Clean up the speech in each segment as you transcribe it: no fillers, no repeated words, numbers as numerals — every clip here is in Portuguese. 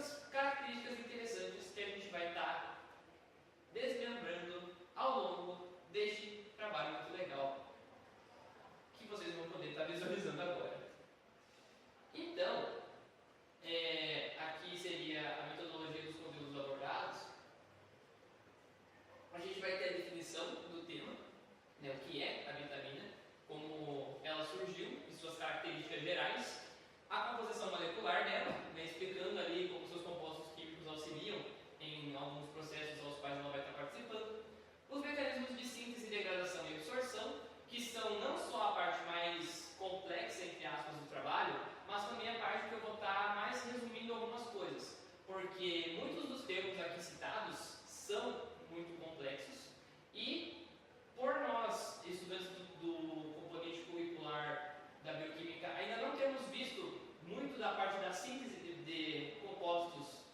essas características interessantes que a gente vai estar desmembrando ao longo deste trabalho muito legal que vocês vão poder estar visualizando agora. Então, aqui seria a metodologia dos conteúdos abordados. A gente vai ter a definição do tema, né, o que é a vitamina, como ela surgiu e suas características gerais, a composição molecular dela, né, explicando ali como seus compostos químicos auxiliam em alguns processos aos quais ela vai estar participando, os mecanismos de síntese, degradação e absorção, que são não só a parte mais complexa, entre aspas, do trabalho, mas também a parte que eu vou estar mais resumindo algumas coisas, porque muitos dos termos aqui citados são muito complexos e, por nós, estudantes do componente curricular da bioquímica, ainda não temos visto muito da parte da síntese de compostos,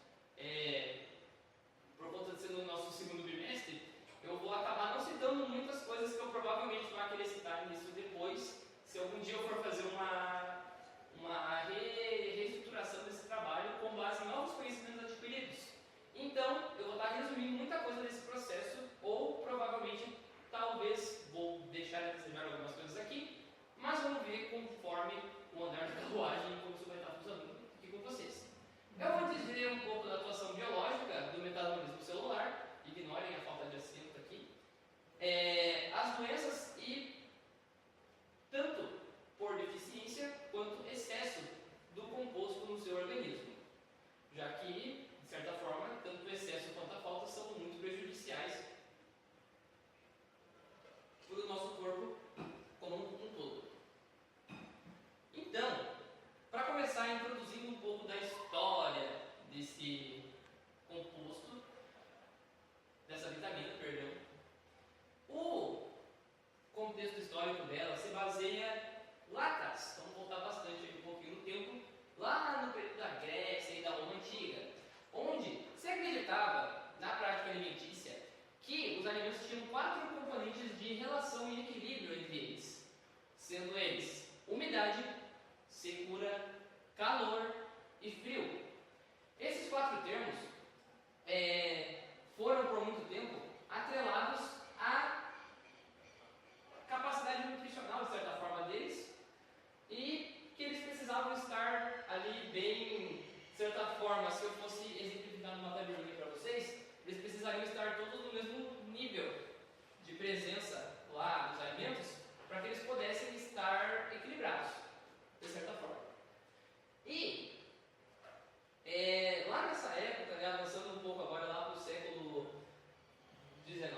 por conta de ser no nosso segundo bimestre, eu vou acabar não citando muitas coisas que eu provavelmente vou querer citar nisso depois, se algum dia eu for fazer uma reestruturação desse trabalho com base em novos conhecimentos adquiridos. Então, eu vou estar resumindo muita coisa desse processo, ou provavelmente, talvez, vou deixar de desejar algumas coisas aqui, mas vamos ver conforme o andar da carruagem como isso vai estar funcionando aqui com vocês. Eu vou dizer um pouco da atuação biológica do metabolismo celular, ignorem a falta de acento aqui, as doenças e tanto por deficiência quanto excesso do composto no seu organismo, já que, de certa forma, tanto o excesso quanto a falta são muito prejudiciais para o nosso corpo como um todo. Então, para começar introduzindo um pouco da história desse composto, dessa vitamina, perdão, o contexto histórico dela se baseia lá atrás, vamos voltar bastante aqui um pouquinho no tempo, lá no período da Grécia e da Roma Antiga, onde se acreditava, na prática alimentícia, que os alimentos tinham 4 componentes de relação e equilíbrio entre eles, sendo eles umidade, secura, calor e frio. Esses 4 termos foram por muito tempo atrelados à capacidade nutricional, de certa forma, deles, e que eles precisavam estar ali bem, de certa forma, se eu fosse exemplificar numa tabelinha para vocês, eles precisariam estar todos no mesmo nível de presença lá dos alimentos, para que eles pudessem estar equilibrados, de certa forma. E lá nessa época, né, avançando um pouco agora lá para o século XIX,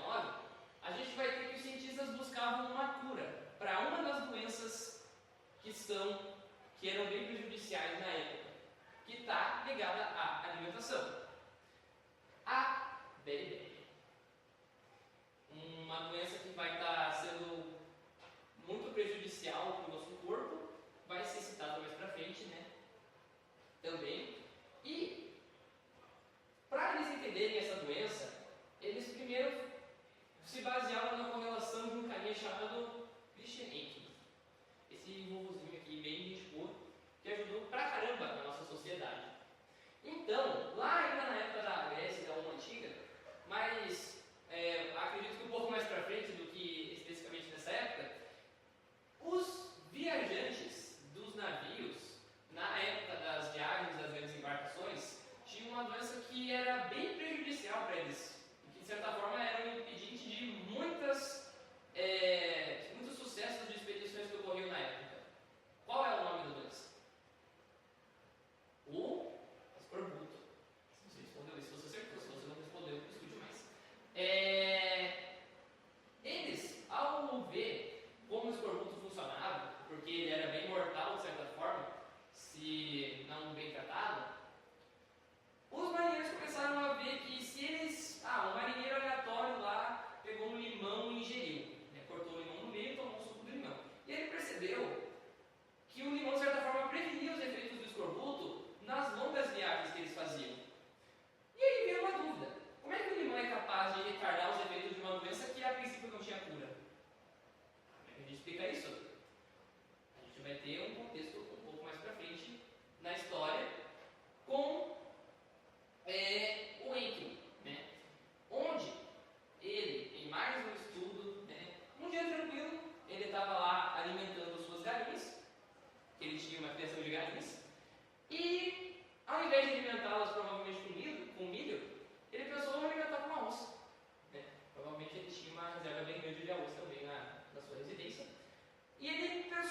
a gente vai ter que os cientistas buscavam uma cura para uma das doenças que eram bem prejudiciais na época, que está ligada à alimentação. A beriberi. Uma doença que vai estar sendo muito prejudicial para o nosso corpo, vai ser citada mais para frente, né? Também. E, para eles entenderem essa doença, eles primeiro se baseavam na correlação de um carinha chamado Christian Henke. Esse vovozinho aqui, bem gente boa, que ajudou pra caramba na nossa sociedade. Então, lá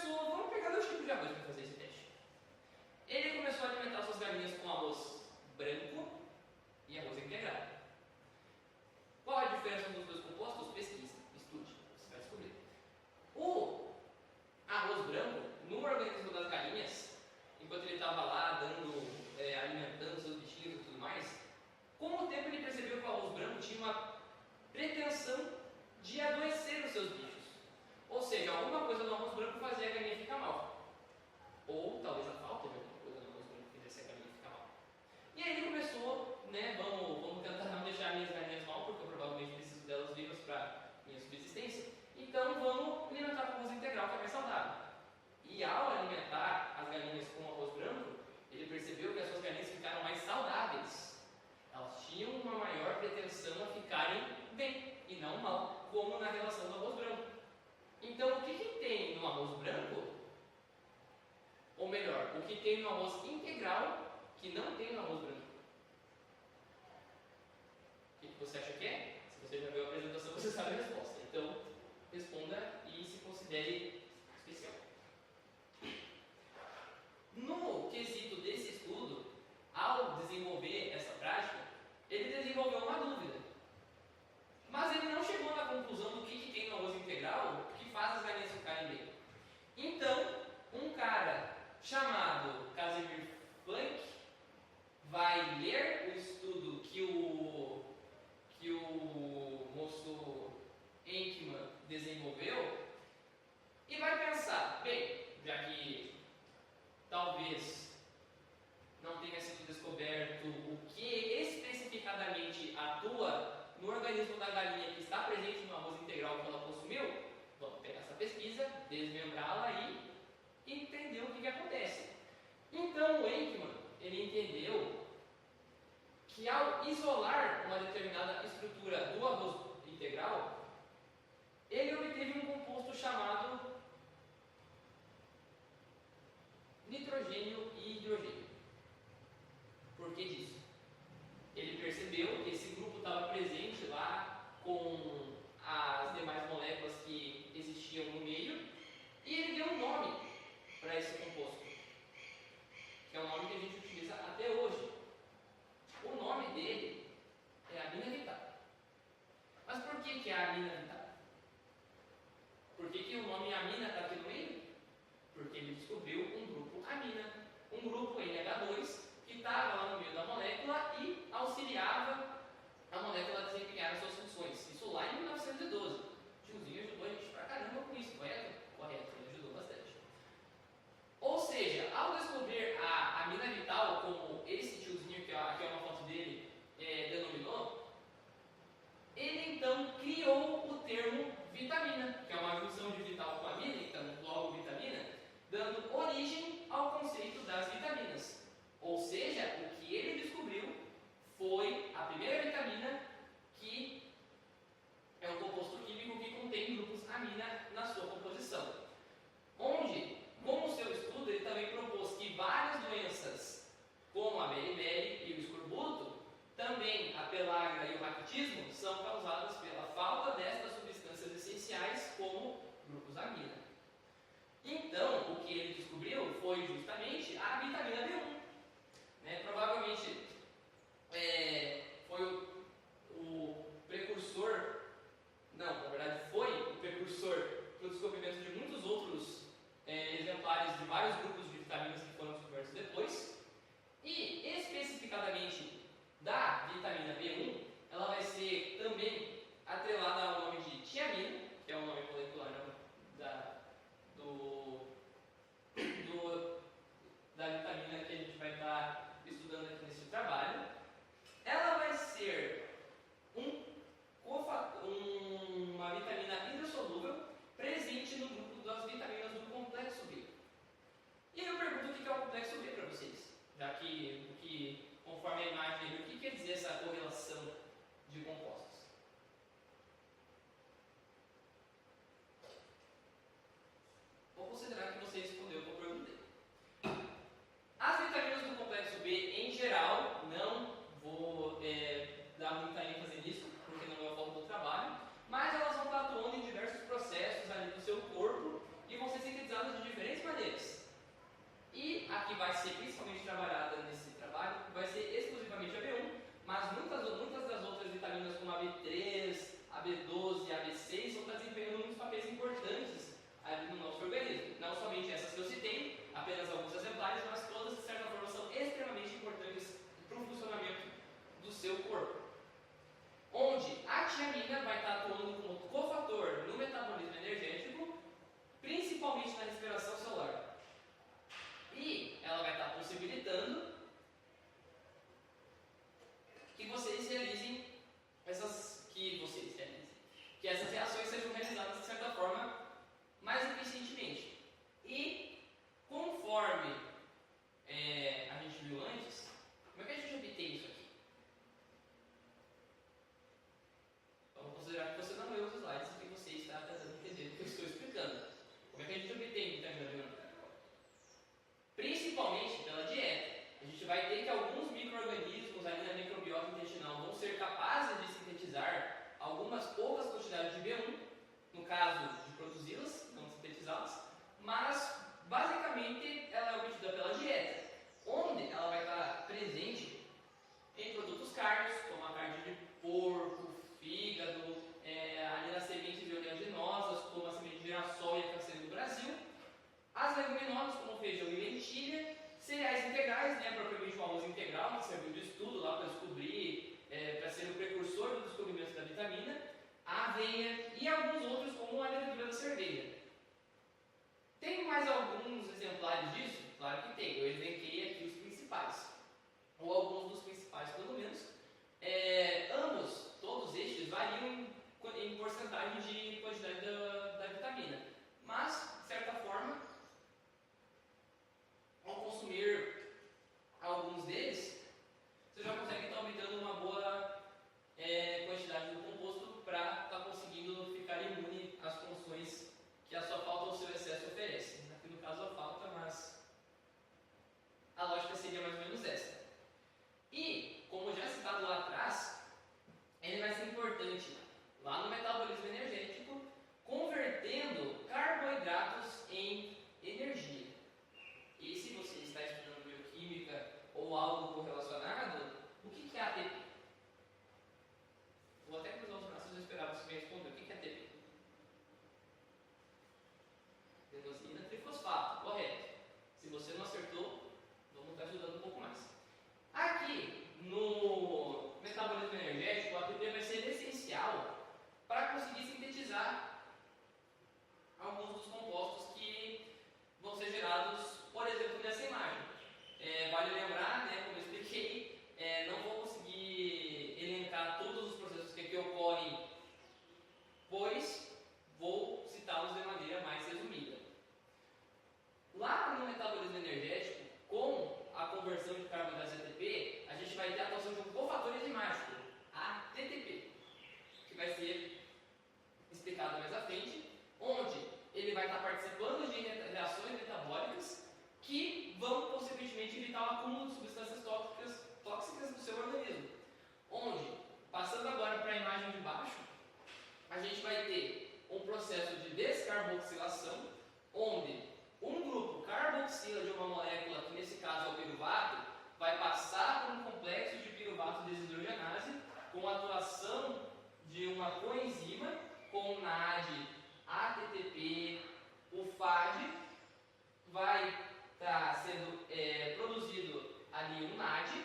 começou, vamos pegar 2 tipos de arroz para fazer esse teste. Ele começou a alimentar suas galinhas com arroz branco e arroz integral. Qual a diferença dos dois compostos? Pesquisa, estude, você vai descobrir. O arroz branco, no organismo das galinhas, enquanto ele estava lá alimentando seus bichinhos e tudo mais, com o tempo ele percebeu que o arroz branco tinha uma pretensão de adoecer os seus bichos. Ou seja, alguma coisa no arroz branco fazia a galinha ficar mal. Ou talvez a falta de alguma coisa no arroz branco fizesse a galinha ficar mal. E aí ele começou, vamos tentar não deixar minhas galinhas mal, porque eu provavelmente preciso delas vivas para minha subsistência. Então vamos alimentar com arroz integral, que é mais saudável. E ao alimentar as galinhas com arroz branco, ele percebeu que as suas galinhas ficaram mais saudáveis. Elas tinham uma maior pretensão a ficarem bem e não mal, como na relação do arroz branco. Então, o que tem no arroz branco? Ou melhor, o que tem no arroz integral que não tem no arroz branco? O que você acha que é? Se você já viu a apresentação, você sabe a resposta. Então, responda e se considere especial. No quesito desse estudo, ao desenvolver essa prática, ele desenvolveu uma dúvida. Mas ele não chegou na conclusão do que tem no arroz integral que faz as galinhas ficarem bem. Então, um cara chamado Casimir Funk vai ler o estudo que o moço Eichmann desenvolveu e vai pensar, bem, já que talvez não tenha sido descoberto o que especificadamente atua no organismo da galinha que está presente no arroz integral que ela consumiu, vamos pegar essa pesquisa, desmembrá-la e entender o que acontece. Então o Eichmann, ele entendeu que ao isolar uma determinada estrutura do arroz integral, ele obteve um composto chamado nitrogênio e hidrogênio. Por que disso? Ele percebeu que esse grupo estava presente lá com as demais moléculas que existiam no meio e ele deu um nome para esse composto, que é um nome que a gente utiliza até hoje. O nome dele é amina vital. Mas por que é amina vital? Por que o nome amina está aqui no meio? Porque ele descobriu um grupo amina, um grupo NH2 que estava lá no meio da molécula e auxiliava a molécula a desempenhar as suas funções. Isso lá em 1912. O tiozinho ajudou a gente pra caramba com isso, correto? Correto, ele ajudou bastante. Ou seja, ao descobrir a amina vital metabolismo energético, convertendo carboidratos em energia. E se você está estudando bioquímica ou algo correlacionado, o que é ATP? Vou até cruzar os braços e esperar você me responder. O que é ATP? Adenosina trifosfato, correto. Se você não acertou, vamos estar ajudando um pouco mais. Aqui, no metabolismo energético, o ATP vai ser essencial para conseguir sintetizar alguns dos compostos que vão ser gerados, por exemplo, nessa imagem. Vale lembrar, né, como eu expliquei, não vou conseguir elencar todos os processos que aqui ocorrem, pois vou citá-los de maneira mais resumida. Lá no metabolismo energético, com a conversão de carboidratos em ATP, a gente vai ter a atuação de um cofator enzimático, ATP, que vai ser explicado mais à frente, onde ele vai estar participando de reações metabólicas que vão, consequentemente, evitar o acúmulo de substâncias tóxicas do seu organismo. Onde, passando agora para a imagem de baixo, a gente vai ter um processo de descarboxilação, onde um grupo carboxila de uma molécula, que nesse caso é o piruvato, vai passar por um complexo de piruvato desidrogenase com a atuação de uma coenzima com NAD, ATTP, o FAD, vai estar sendo produzido ali um NAD,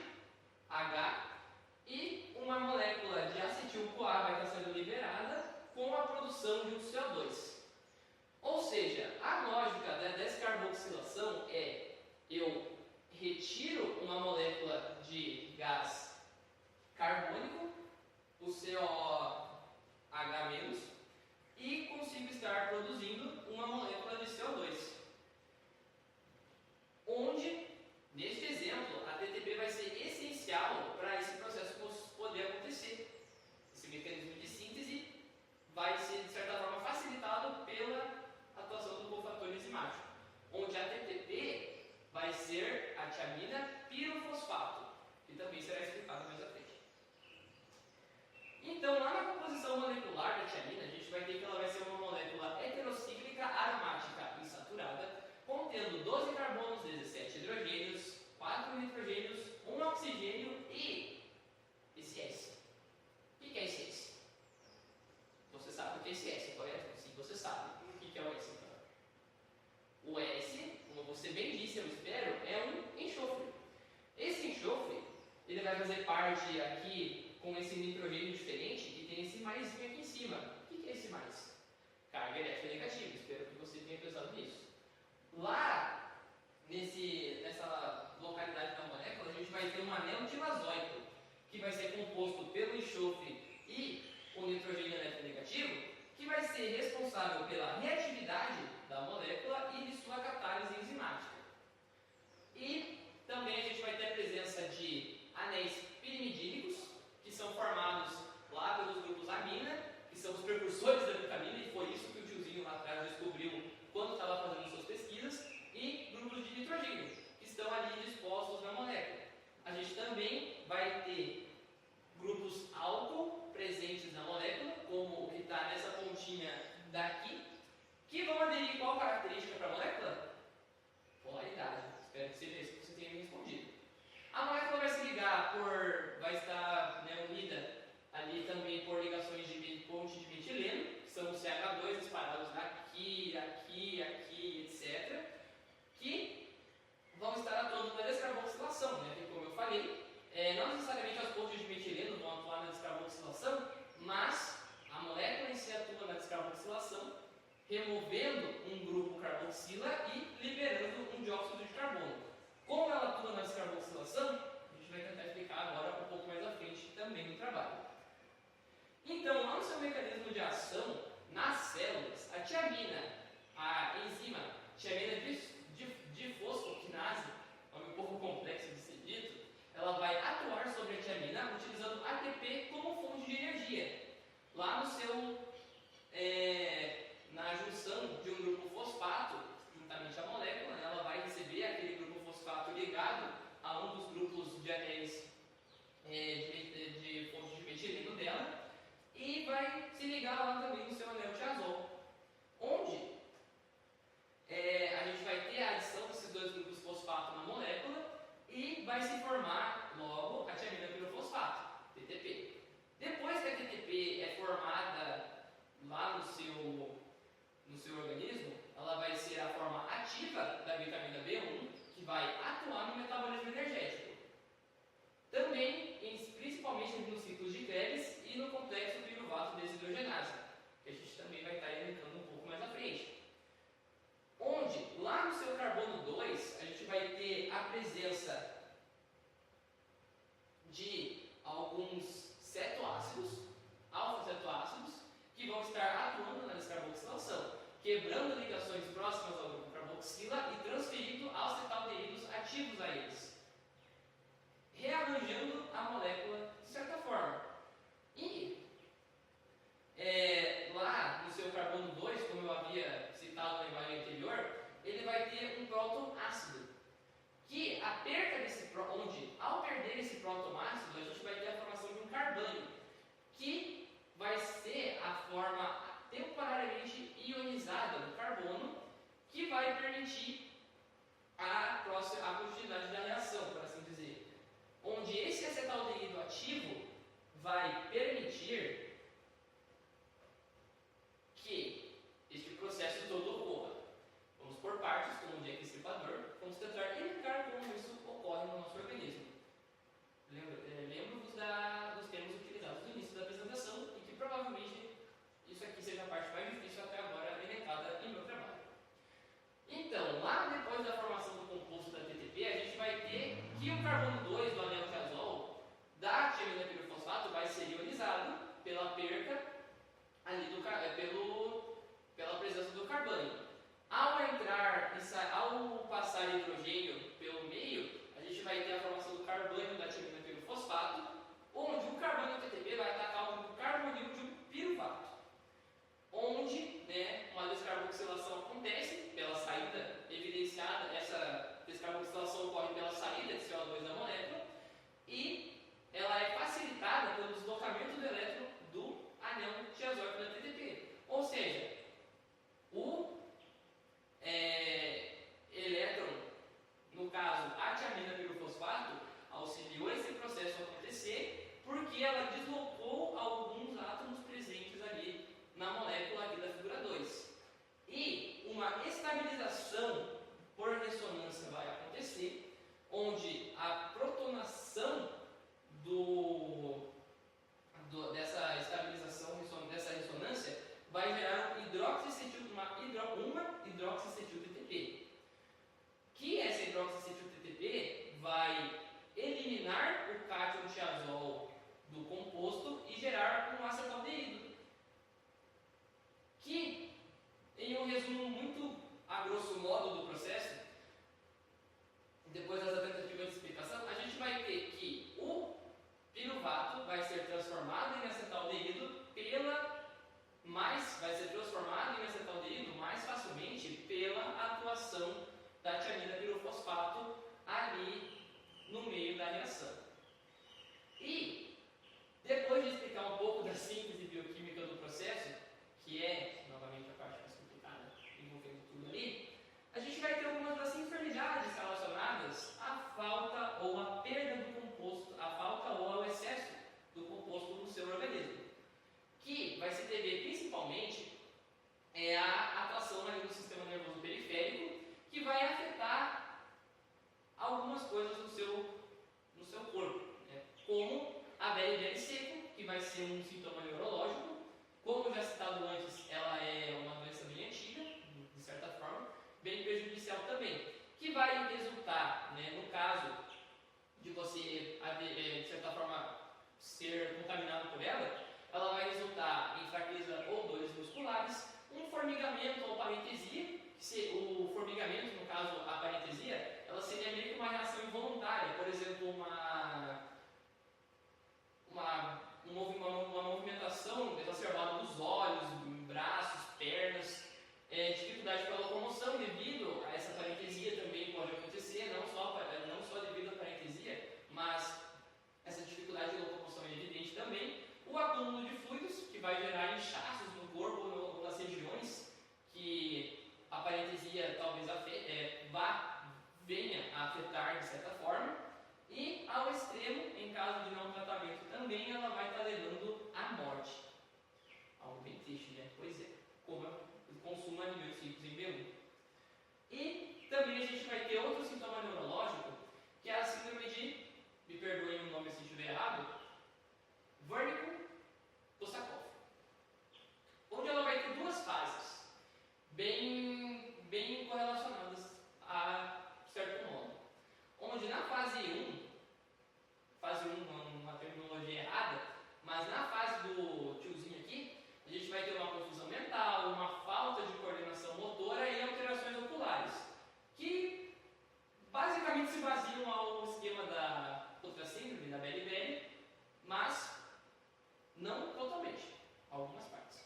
H, e uma molécula de acetil-CoA vai estar sendo liberada com a produção de um CO2. Ou seja, a lógica da descarboxilação é: eu retiro uma molécula de gás carbônico, o COOH-, e consigo estar produzindo uma molécula de CO2. Onde, neste exemplo, a ATP vai ser essencial para esse processo poder acontecer. Esse mecanismo de síntese vai ser, de certa forma, facilitado pela atuação do cofator enzimático, onde a ATP vai ser a tiamina pirofosfato, que também será explicado mais à frente. Então, lá na composição molecular da tiamina, a gente vai ter que ela vai ser uma molécula heterocíclica aromática insaturada, contendo 12 carbonos, 17 hidrogênios, 4 nitrogênios, 1 oxigênio e esse S. O que é esse S? Você sabe o que é esse S, correto? Sim, você sabe. O que é o S, então? O S, como você bem disse, eu espero, é um enxofre. Esse enxofre, ele vai fazer parte aqui com esse nitrogênio diferente e tem esse maisinho aqui em cima. O que é esse mais? Carga elétrica negativa. Espero que você tenha pensado nisso. Lá, nessa localidade da molécula, a gente vai ter um anel divazoico, que vai ser composto pelo enxofre e o nitrogênio elétrico negativo, que vai ser responsável pela reatividade da molécula e de sua catálise enzimática. E também a gente vai ter a presença de anéis pirimidínicos, que são formados lá pelos grupos amina, que são os precursores da vitamina, e foi isso que o tiozinho lá atrás descobriu quando estava fazendo suas pesquisas, e grupos de nitrogênio, que estão ali dispostos na molécula. A gente também vai ter grupos álcool presentes na molécula, como o que está nessa pontinha daqui, que vão aderir qual característica para a molécula? Polaridade. Espero que você tenha me respondido. A molécula vai se ligar vai estar unida ali também por ligações de ponte de metileno, que são os CH2 espalhados aqui, etc., que vão estar atuando na descarboxilação, né? Porque, como eu falei, não necessariamente as pontes de metileno vão atuar na descarboxilação, mas a molécula em si atua na descarboxilação, removendo um grupo carboxila e liberando um dióxido de carbono. Como ela atua na descarboxilação, a gente vai tentar explicar agora um pouco mais à frente também no trabalho. Então, lá no seu mecanismo de ação, nas células, a tiamina, a enzima tiamina difosfoquinase, nome um pouco complexo de ser dito, ela vai atuar sobre a tiamina utilizando ATP como fonte de energia. Lá no seu, na junção de um grupo fosfato, juntamente à molécula, ela vai receber aquele grupo fosfato ligado a um dos grupos de anéis de fonte de metileno dela, e vai se ligar lá igualmente nos ciclos de Krebs e no complexo piruvato desidrogenase, que a gente também vai estar elencando um pouco mais à frente. Onde, lá no seu carbono 2, a gente vai ter a presença de alguns cetoácidos, alfa-cetoácidos, que vão estar atuando na descarboxilação, quebrando ligações próximas ao grupo carboxila e transferindo acetaldeídos ativos a eles, rearranjando a molécula de certa forma. E lá no seu carbono 2, como eu havia citado na imagem anterior, ele vai ter um próton-ácido, que a perda desse onde, ao perder esse próton-ácido, a gente vai ter a formação de um carbânio, que vai ser a forma temporariamente ionizada do carbono, que vai permitir a continuidade da reação, por assim dizer. Onde esse acetaldeído ativo vai permitir que este processo todo ocorra. Vamos por partes, como de equivalor, vamos tentar elencar como isso ocorre no nosso organismo. Lembro-vos dos termos utilizados no início da apresentação e que provavelmente isso aqui seja a parte mais difícil até agora elencada em meu trabalho. Então, lá depois da formação do composto da TTP, a gente vai ter que o carbono 2 do anel de azol da tiamina pirofosfato vai ser ionizado pela perca ali pela presença do carbânio. Ao passar hidrogênio pelo meio, a gente vai ter a formação do carbânio da tiamina pirofosfato, onde o carbânio TTP vai atacar o carbonil de um piruvato, onde uma descarboxilação acontece pela saída evidenciada, essa descarboxilação ocorre pela saída de CO2 da molécula e ela é facilitada pelo deslocamento do elétron do anel diazóico da TTP. Ou seja, o elétron, no caso a tiamina pirofosfato, auxiliou esse processo a acontecer porque ela deslocou alguns átomos presentes ali na molécula aqui da figura 2. E uma estabilização por ressonância vai acontecer, onde a protonação dessa estabilização, dessa ressonância, vai gerar uma hidroxicetil-TTP. Que essa hidroxicetil-TTP vai eliminar o cátion tiazol do composto e gerar um acetaldeído. Que, em um resumo muito a grosso modo do processo, depois dessa tentativa de explicação, a gente vai ter que o piruvato vai ser transformado em acetaldeído mais facilmente pela atuação da tiamina pirofosfato ali no meio da reação. E depois de explicar um pouco da síntese bioquímica do processo, que é novamente a parte mais complicada, envolvendo tudo ali, a gente vai ter algumas das enfermidades relacionadas à falta ou à perda do composto, à falta ou ao excesso do composto no seu organismo, que vai se dever principalmente à atuação ali do sistema nervoso periférico, que vai afetar algumas coisas no seu corpo, como a BLDL seco, que vai ser um sintoma neurológico. Como já citado antes, ela é uma doença bem antiga, de certa forma, bem prejudicial também, que vai resultar, no caso de você, de certa forma, ser contaminado por ela vai resultar em fraqueza ou dores musculares, um formigamento ou parentesia. O formigamento, no caso a parentesia, ela seria meio que uma reação involuntária, por exemplo, uma movimentação exacerbada dos olhos, braços, pernas, dificuldade para a locomoção devido a essa parentesia também pode acontecer, não só devido à parentesia, mas essa dificuldade de locomoção é evidente também. O acúmulo de fluidos, que vai gerar inchaços no corpo ou nas regiões que a parentesia talvez venha a afetar de certa forma. E ao extremo, em caso de não tratamento também, ela vai estar levando à morte. Algo bem triste, né? Pois é, como o consumo de alimentos ricos em B1. E também a gente vai ter outro sintoma neurológico, que é a síndrome de, me perdoem o nome se estiver errado, Mas na fase do tiozinho aqui, a gente vai ter uma confusão mental, uma falta de coordenação motora e alterações oculares, que basicamente se baseiam ao esquema da outra síndrome, da BLBL, mas não totalmente, algumas partes.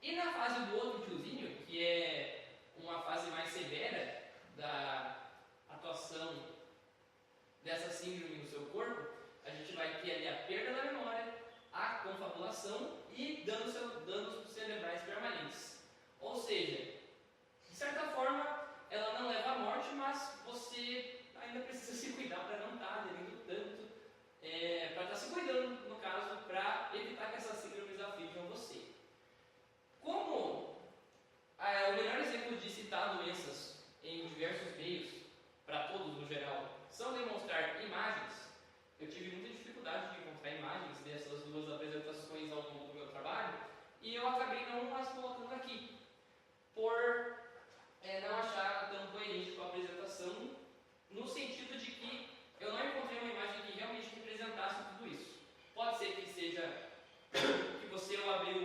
E na fase do outro tiozinho, que é uma fase mais severa da atuação dessa síndrome no seu corpo, a gente vai ter ali a perda da memória, a confabulação e danos cerebrais permanentes. Ou seja, de certa forma, ela não leva à morte, mas você ainda precisa se cuidar para não estar aderindo tanto, para estar se cuidando, no caso, para evitar que essas síndromes aflijam você. Como o melhor exemplo de citar doenças em diversos meios, para todos no geral, são demonstrar imagens, eu tive muita dificuldade de encontrar imagens dessas duas apresentações ao longo do meu trabalho, e eu acabei não as colocando aqui, por não achar tão coerente com a apresentação, no sentido de que eu não encontrei uma imagem que realmente representasse tudo isso. Pode ser que seja que você ao abrir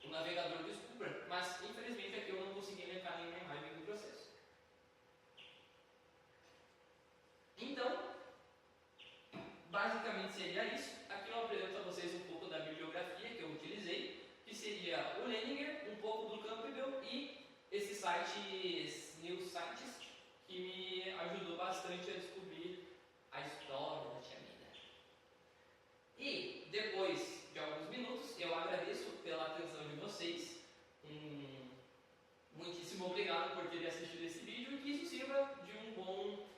o navegador descubra, mas infelizmente aqui eu não consegui elencar nenhuma imagem do processo. Então, basicamente seria isso. Aqui eu apresento a vocês um pouco da bibliografia que eu utilizei, que seria o Leninger, um pouco do Campbell e esses sites, news sites, que me ajudou bastante a descobrir a história da Tia Mina. E depois de alguns minutos, eu agradeço pela atenção de vocês. Muitíssimo obrigado por terem assistido esse vídeo e que isso sirva de um bom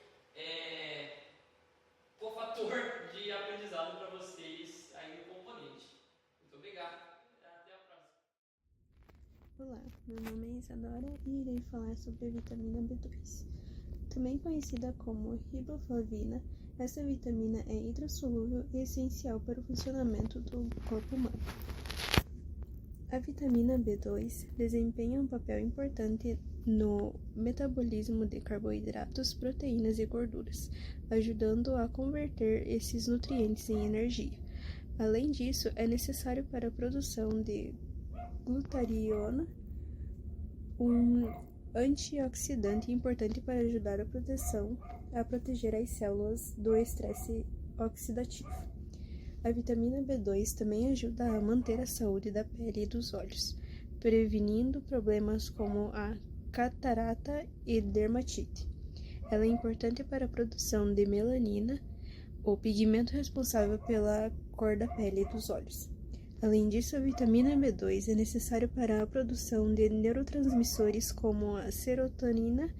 cofator de aprendizado para vocês aí no componente. Muito obrigado. Até a próxima. Olá, meu nome é Isadora e irei falar sobre a vitamina B2. Também conhecida como riboflavina, essa vitamina é hidrossolúvel e essencial para o funcionamento do corpo humano. A vitamina B2 desempenha um papel importante no metabolismo de carboidratos, proteínas e gorduras, ajudando a converter esses nutrientes em energia. Além disso, é necessário para a produção de glutariona, um antioxidante importante para ajudar a proteger as células do estresse oxidativo. A vitamina B2 também ajuda a manter a saúde da pele e dos olhos, prevenindo problemas como a catarata e dermatite. Ela é importante para a produção de melanina, o pigmento responsável pela cor da pele e dos olhos. Além disso, a vitamina B2 é necessária para a produção de neurotransmissores como a serotonina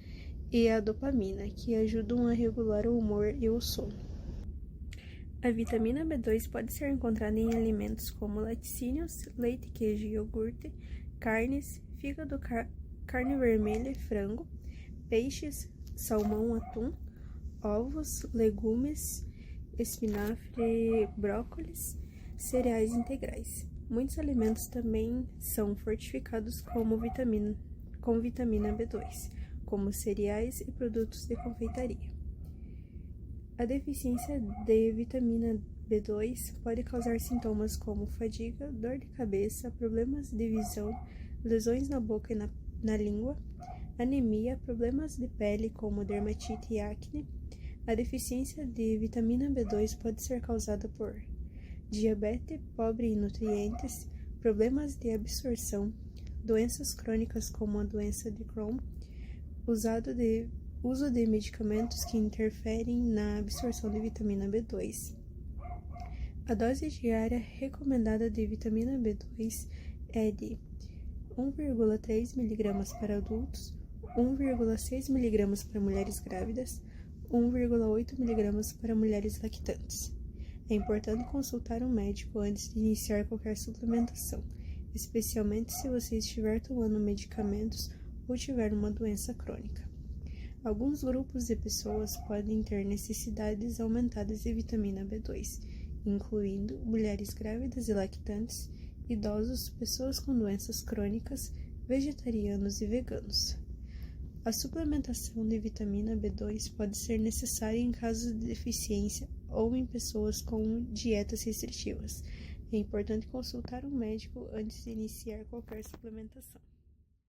e a dopamina, que ajudam a regular o humor e o sono. A vitamina B2 pode ser encontrada em alimentos como laticínios, leite, queijo e iogurte, carnes, fígado, carne vermelha e frango, peixes, salmão, atum, ovos, legumes, espinafre, brócolis, cereais integrais. Muitos alimentos também são fortificados com vitamina B2, como cereais e produtos de confeitaria. A deficiência de vitamina B2 pode causar sintomas como fadiga, dor de cabeça, problemas de visão, lesões na boca e na língua, anemia, problemas de pele como dermatite e acne. A deficiência de vitamina B2 pode ser causada por diabetes pobre em nutrientes, problemas de absorção, doenças crônicas como a doença de Crohn, uso de medicamentos que interferem na absorção de vitamina B2. A dose diária recomendada de vitamina B2 é de 1,3 mg para adultos, 1,6 mg para mulheres grávidas, 1,8 mg para mulheres lactantes. É importante consultar um médico antes de iniciar qualquer suplementação, especialmente se você estiver tomando medicamentos ou tiver uma doença crônica. Alguns grupos de pessoas podem ter necessidades aumentadas de vitamina B2, incluindo mulheres grávidas e lactantes, idosos, pessoas com doenças crônicas, vegetarianos e veganos. A suplementação de vitamina B2 pode ser necessária em casos de deficiência ou em pessoas com dietas restritivas. É importante consultar um médico antes de iniciar qualquer suplementação.